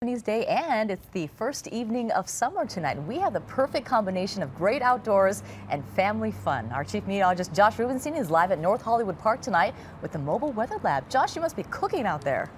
Day, and it's the first evening of summer tonight. We have the perfect combination of great outdoors and family fun. Our chief meteorologist Josh Rubenstein is live at North Hollywood Park tonight with the mobile weather lab. Josh, you must be cooking out there.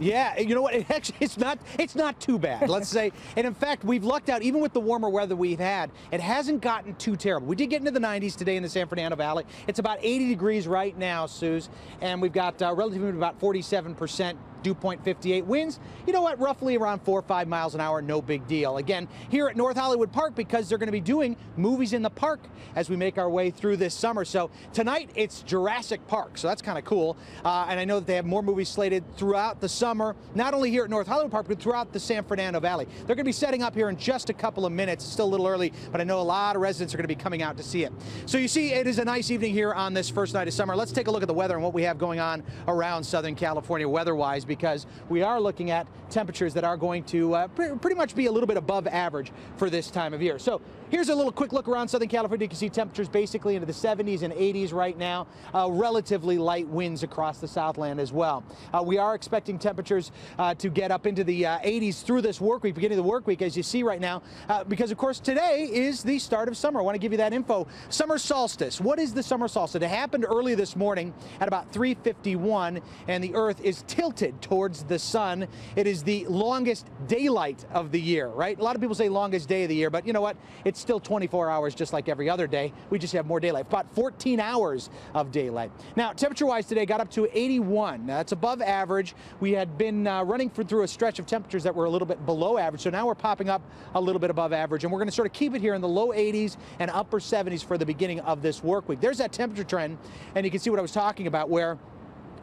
Yeah, you know what? It's not too bad, let's say. And in fact, we've lucked out. Even with the warmer weather we've had, it hasn't gotten too terrible. We did get into the 90s today in the San Fernando Valley. It's about 80 degrees right now, Suze, and we've got relatively about 47%. Dew point 58 winds, you know what, roughly around 4 or 5 miles an hour, no big deal. Again, here at North Hollywood Park, because they're going to be doing movies in the park as we make our way through this summer. So tonight it's Jurassic Park, so that's kind of cool. And I know that they have more movies slated throughout the summer, not only here at North Hollywood Park, but throughout the San Fernando Valley. They're going to be setting up here in just a couple of minutes. It's still a little early, but I know a lot of residents are going to be coming out to see it. So you see, it is a nice evening here on this first night of summer. Let's take a look at the weather and what we have going on around Southern California weather-wise, because we are looking at temperatures that are going to pretty much be a little bit above average for this time of year. So here's a little quick look around Southern California. You can see temperatures basically into the 70s and 80s right now. Relatively light winds across the Southland as well. We are expecting temperatures to get up into the 80s through this work week, beginning of the work week, as you see right now, because of course today is the start of summer. I want to give you that info. Summer solstice. What is the summer solstice? It happened early this morning at about 3:51, and the Earth is tilted towards the sun. It is the longest daylight of the year, right? A lot of people say longest day of the year, but you know what? It's still 24 hours just like every other day. We just have more daylight, about 14 hours of daylight. Now, temperature-wise today got up to 81. Now, that's above average. We had been running through a stretch of temperatures that were a little bit below average, so now we're popping up a little bit above average, and we're going to sort of keep it here in the low 80s and upper 70s for the beginning of this work week. There's that temperature trend, and you can see what I was talking about, where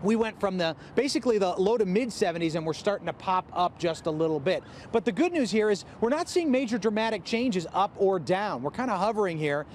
we went from basically the low to mid 70s, and we're starting to pop up just a little bit. But the good news here is we're not seeing major dramatic changes up or down. We're kind of hovering here.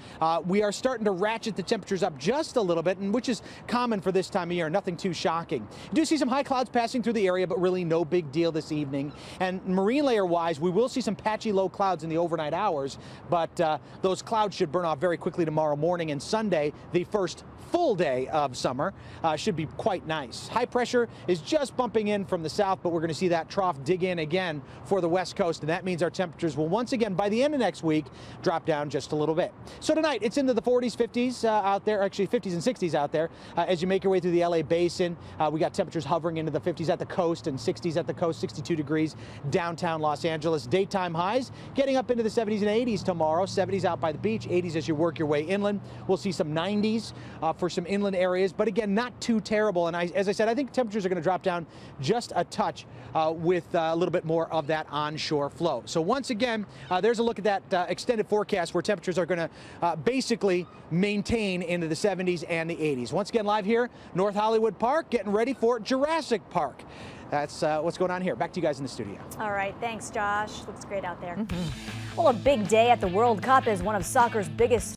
We are starting to ratchet the temperatures up just a little bit, and which is common for this time of year. Nothing too shocking. You do see some high clouds passing through the area, but really no big deal this evening. And marine layer wise, we will see some patchy low clouds in the overnight hours, but those clouds should burn off very quickly tomorrow morning, and Sunday, the first full day of summer, should be quite nice. High pressure is just bumping in from the south, but we're going to see that trough dig in again for the west coast, and that means our temperatures will once again, by the end of next week, drop down just a little bit. So tonight, it's into the 40s, 50s out there, actually 50s and 60s out there. As you make your way through the LA basin, we got temperatures hovering into the 50s at the coast and 60s at the coast, 62 degrees downtown Los Angeles. Daytime highs getting up into the 70s and 80s tomorrow, 70s out by the beach, 80s as you work your way inland. We'll see some 90s for some inland areas, but again, not too terrible. And as I said, I think temperatures are going to drop down just a touch with a little bit more of that onshore flow. So once again, there's a look at that extended forecast where temperatures are going to basically maintain into the 70s and the 80s. Once again, live here, North Hollywood Park, getting ready for Jurassic Park. That's what's going on here. Back to you guys in the studio. All right, thanks, Josh. Looks great out there. Mm-hmm. Well, a big day at the World Cup is one of soccer's biggest